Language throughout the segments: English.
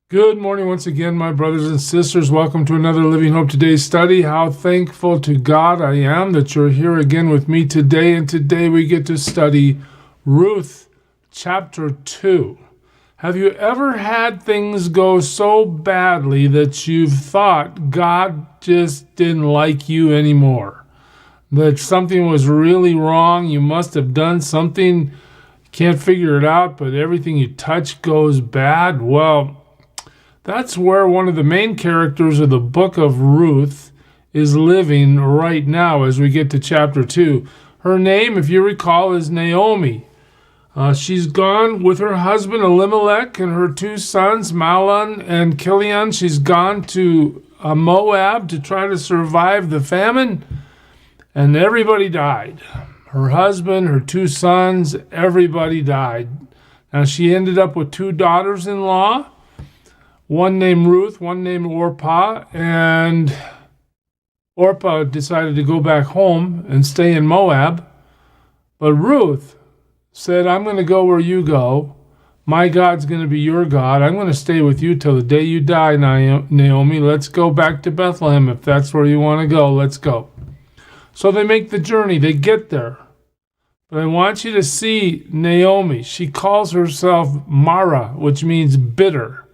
Good morning once again, my brothers and sisters. Welcome to another Living Hope Today study. How thankful to God I am that you're here again with me today. And today we get to study Ruth chapter 2. Have you ever had things go so badly that you've thought God just didn't like you anymore? That something was really wrong, you must have done something, can't figure it out, but everything you touch goes bad? Well, that's where one of the main characters of the book of Ruth is living right now as we get to chapter 2. Her name, if you recall, is Naomi. She's gone with her husband Elimelech and her two sons, Mahlon and Chilion. She's gone to Moab to try to survive the famine, and everybody died. Her husband, her two sons, everybody died. Now she ended up with two daughters-in-law. One named Ruth, one named Orpah, and Orpah decided to go back home and stay in Moab. But Ruth said, I'm going to go where you go. My God's going to be your God. I'm going to stay with you till the day you die, Naomi. Let's go back to Bethlehem. If that's where you want to go, let's go. So they make the journey. They get there. But I want you to see Naomi. She calls herself Mara, which means bitter.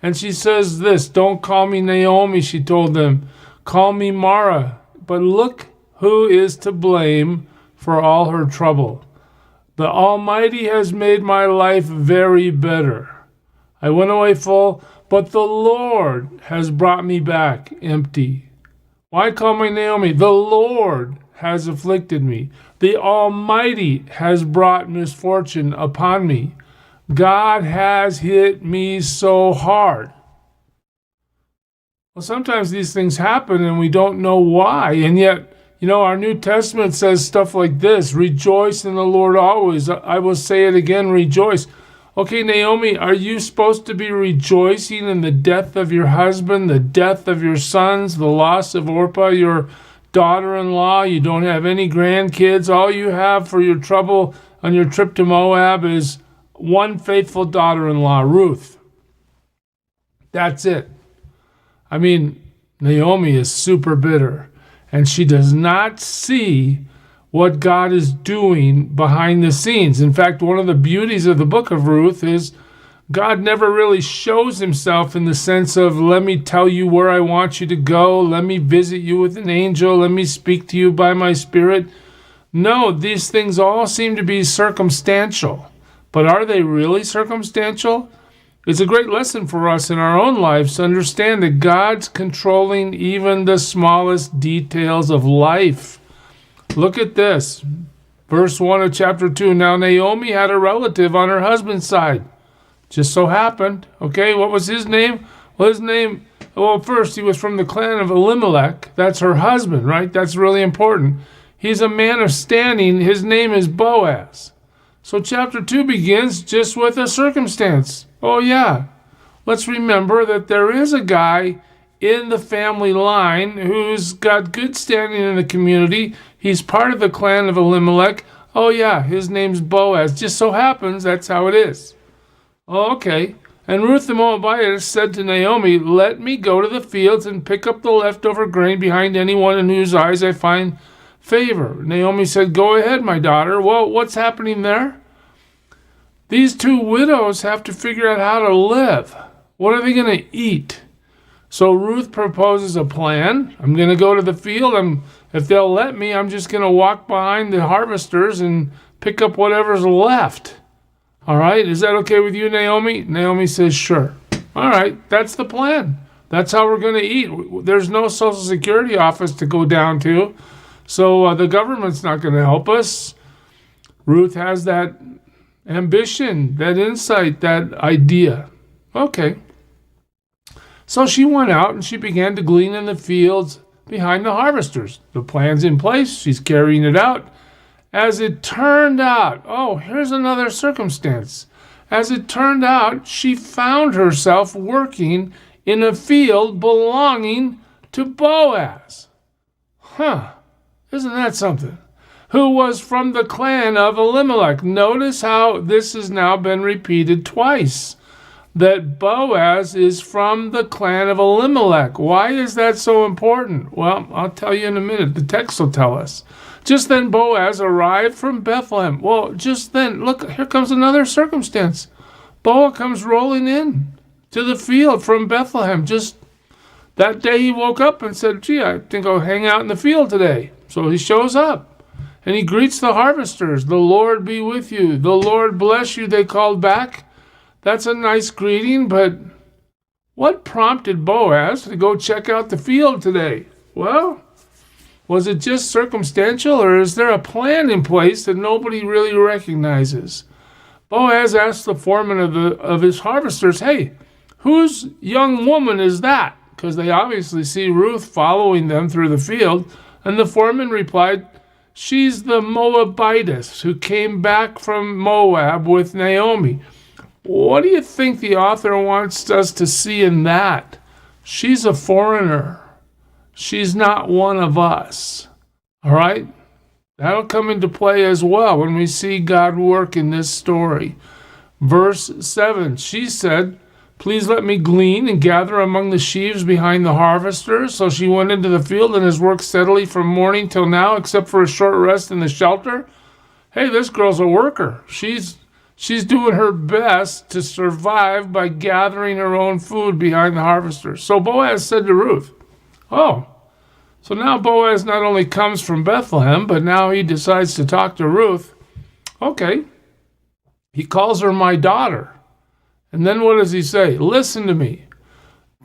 And she says this, don't call me Naomi, she told them. Call me Mara. But look who is to blame for all her trouble. The Almighty has made my life very bitter. I went away full, but the Lord has brought me back empty. Why call me Naomi? The Lord has afflicted me. The Almighty has brought misfortune upon me. God has hit me so hard. Well, sometimes these things happen and we don't know why. And yet, our New Testament says stuff like this, rejoice in the Lord always. I will say it again, rejoice. Okay, Naomi, are you supposed to be rejoicing in the death of your husband, the death of your sons, the loss of Orpah, your daughter-in-law? You don't have any grandkids. All you have for your trouble on your trip to Moab is one faithful daughter-in-law, Ruth. That's it. I mean, Naomi is super bitter, and she does not see what God is doing behind the scenes. In fact, one of the beauties of the book of Ruth is God never really shows himself in the sense of, let me tell you where I want you to go, let me visit you with an angel, let me speak to you by my spirit. No, these things all seem to be circumstantial. But are they really circumstantial? It's a great lesson for us in our own lives to understand that God's controlling even the smallest details of life. Look at this. Verse 1 of chapter 2. Now Naomi had a relative on her husband's side. Just so happened. Okay, what was his name? Well, first he was from the clan of Elimelech. That's her husband, right? That's really important. He's a man of standing. His name is Boaz. So chapter 2 begins just with a circumstance. Oh yeah, let's remember that there is a guy in the family line who's got good standing in the community. He's part of the clan of Elimelech. Oh yeah, his name's Boaz. Just so happens that's how it is. Oh, okay. And Ruth the Moabitess said to Naomi, let me go to the fields and pick up the leftover grain behind anyone in whose eyes I find favor. Naomi said, go ahead, my daughter. Well, what's happening there? These two widows have to figure out how to live. What are they going to eat? So Ruth proposes a plan. I'm going to go to the field. If they'll let me, I'm just going to walk behind the harvesters and pick up whatever's left. All right, is that okay with you, Naomi? Naomi says, sure. All right, that's the plan. That's how we're going to eat. There's no Social Security office to go down to. So the government's not going to help us. Ruth has that ambition, that insight, that idea. Okay. So she went out and she began to glean in the fields behind the harvesters. The plan's in place. She's carrying it out. As it turned out, here's another circumstance. As it turned out, she found herself working in a field belonging to Boaz. Isn't that something? Who was from the clan of Elimelech. Notice how this has now been repeated twice. that Boaz is from the clan of Elimelech. Why is that so important? Well, I'll tell you in a minute. The text will tell us. Just then Boaz arrived from Bethlehem. Well, just then, look, here comes another circumstance. Boaz comes rolling in to the field from Bethlehem. Just that day he woke up and said, gee, I think I'll hang out in the field today. So he shows up and he greets the harvesters. The Lord be with you. The Lord bless you, they called back. That's a nice greeting, but what prompted Boaz to go check out the field today? Well, was it just circumstantial, or is there a plan in place that nobody really recognizes? Boaz asked the foreman of his harvesters, hey, whose young woman is that? Because they obviously see Ruth following them through the field. And the foreman replied, she's the Moabitess who came back from Moab with Naomi. What do you think the author wants us to see in that? She's a foreigner. She's not one of us. All right? That'll come into play as well when we see God work in this story. Verse 7, she said, please let me glean and gather among the sheaves behind the harvesters. So she went into the field and has worked steadily from morning till now, except for a short rest in the shelter. Hey, this girl's a worker. She's doing her best to survive by gathering her own food behind the harvesters. So Boaz said to Ruth, oh, so now Boaz not only comes from Bethlehem, but now he decides to talk to Ruth. Okay. He calls her my daughter. And then what does he say? Listen to me.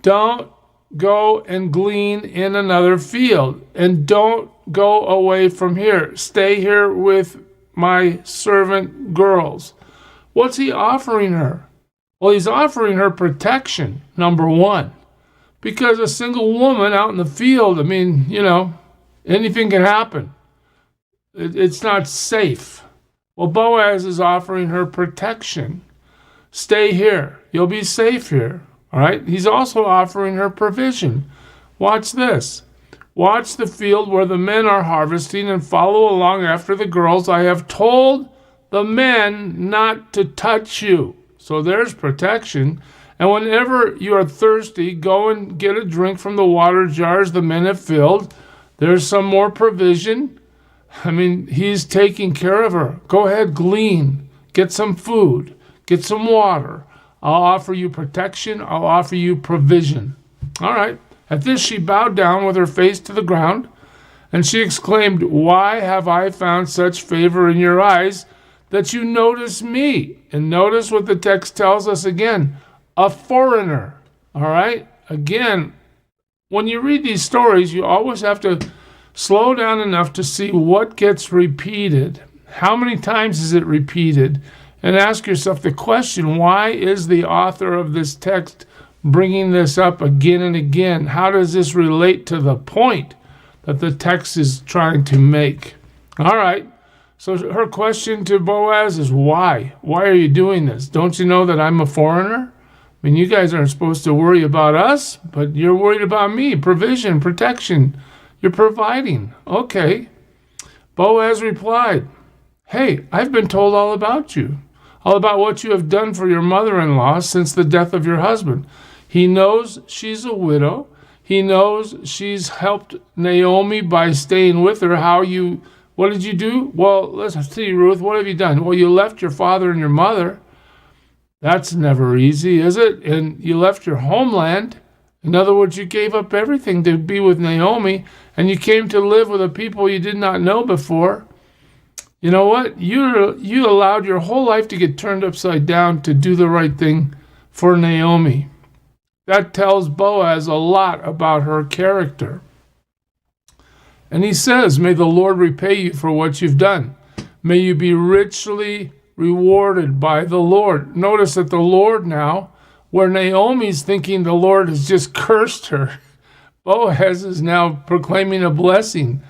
Don't go and glean in another field. And don't go away from here. Stay here with my servant girls. What's he offering her? Well, he's offering her protection, number one. Because a single woman out in the field, I mean, anything can happen. It's not safe. Well, Boaz is offering her protection. Stay here. You'll be safe here. All right? He's also offering her provision. Watch this. Watch the field where the men are harvesting and follow along after the girls. I have told the men not to touch you. So there's protection. And whenever you are thirsty, go and get a drink from the water jars the men have filled. There's some more provision. I mean, he's taking care of her. Go ahead, glean. Get some food. Get some water. I'll offer you protection. I'll offer you provision. All right. At this, she bowed down with her face to the ground, and she exclaimed, why have I found such favor in your eyes that you notice me? And notice what the text tells us again. A foreigner, all right? Again, when you read these stories, you always have to slow down enough to see what gets repeated. How many times is it repeated? And ask yourself the question, why is the author of this text bringing this up again and again? How does this relate to the point that the text is trying to make? All right, so her question to Boaz is why? Why are you doing this? Don't you know that I'm a foreigner? I mean, you guys aren't supposed to worry about us, but you're worried about me. Provision, protection. You're providing. Okay. Boaz replied, hey, I've been told all about you, all about what you have done for your mother-in-law since the death of your husband. He knows she's a widow. He knows she's helped Naomi by staying with her. What did you do? Well, let's see, Ruth, what have you done? Well, you left your father and your mother. That's never easy, is it? And you left your homeland. In other words, you gave up everything to be with Naomi, and you came to live with a people you did not know before. You know what? You allowed your whole life to get turned upside down to do the right thing for Naomi. That tells Boaz a lot about her character. And he says, may the Lord repay you for what you've done. May you be richly rewarded by the Lord. Notice that the Lord now, where Naomi's thinking the Lord has just cursed her, Boaz is now proclaiming a blessing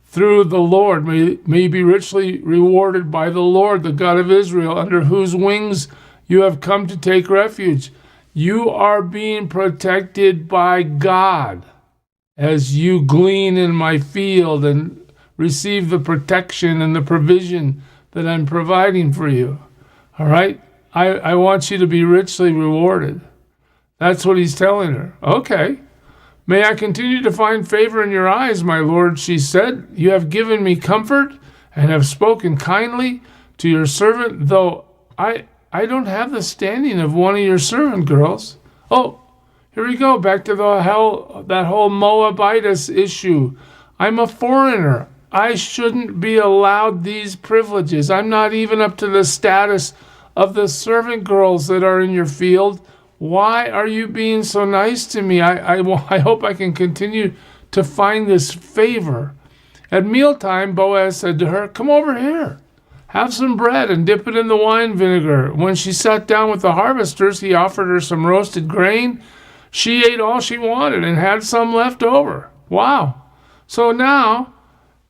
through the Lord. May you be richly rewarded by the Lord, the God of Israel, under whose wings you have come to take refuge. You are being protected by God as you glean in my field and receive the protection and the provision that I'm providing for you. All right? I want you to be richly rewarded. That's what he's telling her. Okay. May I continue to find favor in your eyes, my lord, she said. You have given me comfort and have spoken kindly to your servant, though I don't have the standing of one of your servant girls. Oh, here we go, back to that whole Moabitess issue. I'm a foreigner. I shouldn't be allowed these privileges. I'm not even up to the status of the servant girls that are in your field. Why are you being so nice to me? I hope I can continue to find this favor. At mealtime, Boaz said to her, come over here. Have some bread and dip it in the wine vinegar. When she sat down with the harvesters, he offered her some roasted grain. She ate all she wanted and had some left over. Wow. So now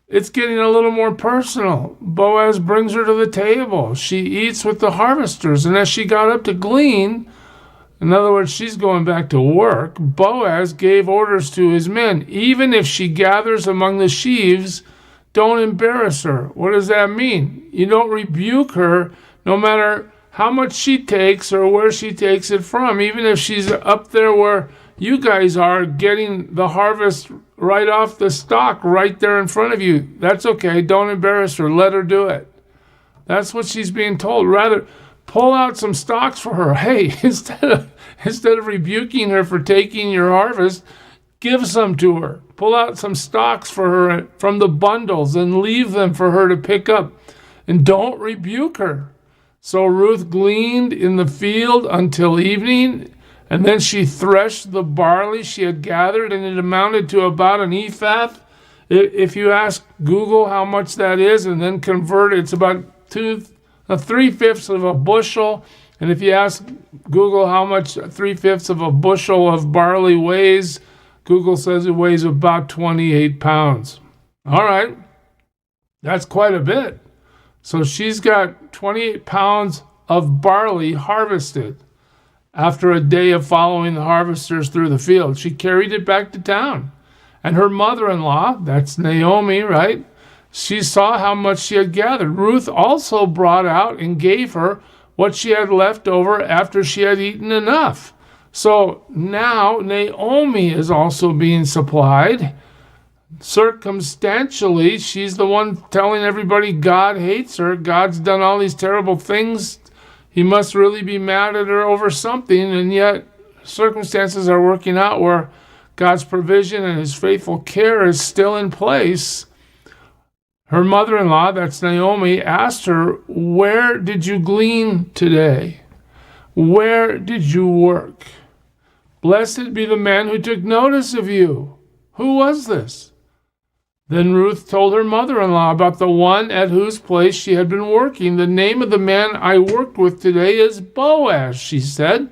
it's getting a little more personal. Boaz brings her to the table. She eats with the harvesters, and as she got up to glean, in other words, she's going back to work, Boaz gave orders to his men. Even if she gathers among the sheaves, don't embarrass her. What does that mean? You don't rebuke her no matter how much she takes or where she takes it from. Even if she's up there where you guys are getting the harvest right off the stalk right there in front of you. That's okay. Don't embarrass her. Let her do it. That's what she's being told. Rather, pull out some stalks for her. Hey, instead of rebuking her for taking your harvest, give some to her. Pull out some stalks for her from the bundles and leave them for her to pick up. And don't rebuke her. So Ruth gleaned in the field until evening, and then she threshed the barley she had gathered, and it amounted to about an ephah. If you ask Google how much that is and then convert it, it's about 3/5 of a bushel. And if you ask Google how much 3/5 of a bushel of barley weighs, Google says it weighs about 28 pounds. All right, that's quite a bit. So she's got 28 pounds of barley harvested after a day of following the harvesters through the field. She carried it back to town. And her mother-in-law, that's Naomi, right? She saw how much she had gathered. Ruth also brought out and gave her what she had left over after she had eaten enough. So now Naomi is also being supplied. Circumstantially, she's the one telling everybody God hates her. God's done all these terrible things. He must really be mad at her over something, and yet circumstances are working out where God's provision and his faithful care is still in place. Her mother-in-law, that's Naomi, asked her, where did you glean today? Where did you work? Blessed be the man who took notice of you. Who was this? Then Ruth told her mother-in-law about the one at whose place she had been working. The name of the man I worked with today is Boaz, she said.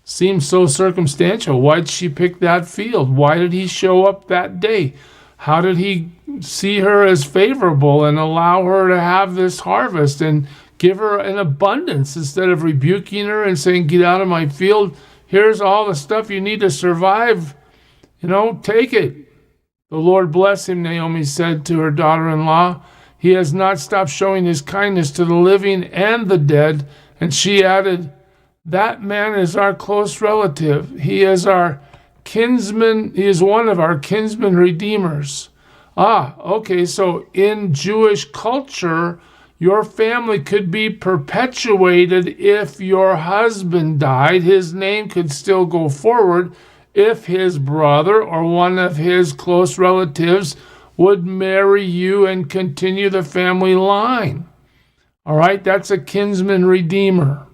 Seems so circumstantial. Why'd she pick that field? Why did he show up that day? How did he see her as favorable and allow her to have this harvest and give her an abundance instead of rebuking her and saying, get out of my field. Here's all the stuff you need to survive. Take it. The Lord bless him, Naomi said to her daughter-in-law. He has not stopped showing his kindness to the living and the dead. And she added, that man is our close relative. He is our kinsman. He is one of our kinsman redeemers. Okay, so in Jewish culture, your family could be perpetuated if your husband died. His name could still go forward if his brother or one of his close relatives would marry you and continue the family line. All right, that's a kinsman redeemer.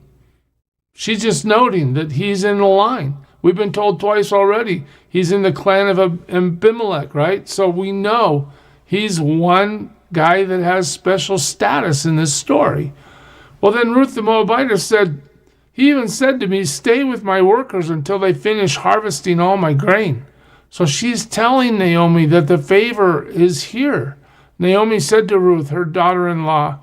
She's just noting that he's in the line. We've been told twice already he's in the clan of Abimelech, right? So we know he's one guy that has special status in this story. Well, then Ruth the Moabitess said, he even said to me, stay with my workers until they finish harvesting all my grain. So she's telling Naomi that the favor is here. Naomi said to Ruth, her daughter-in-law,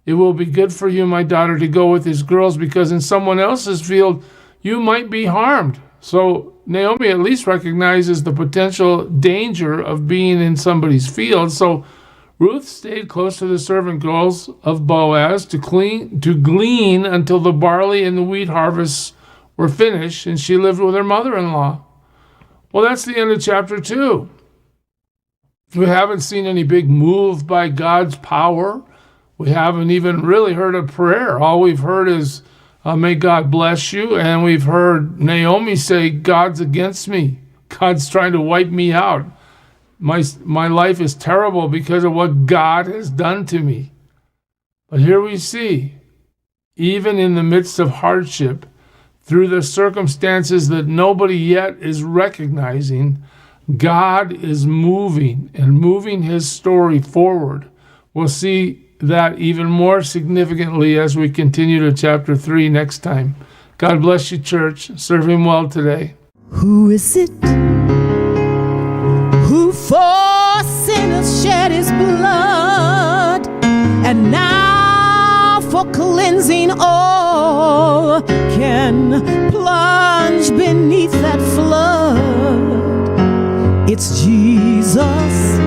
it will be good for you, my daughter, to go with his girls, because in someone else's field you might be harmed. So Naomi at least recognizes the potential danger of being in somebody's field. So Ruth stayed close to the servant girls of Boaz to glean until the barley and the wheat harvests were finished, and she lived with her mother-in-law. Well, that's the end of chapter 2. We haven't seen any big move by God's power. We haven't even really heard a prayer. All we've heard is, may God bless you, and we've heard Naomi say, God's against me. God's trying to wipe me out. My life is terrible because of what God has done to me. But here we see, even in the midst of hardship, through the circumstances that nobody yet is recognizing, God is moving and moving his story forward. We'll see that even more significantly as we continue to chapter 3 next time. God bless you, church. Serve him well today. Who is it who for sinners shed his blood, and now for cleansing all can plunge beneath that flood? It's Jesus.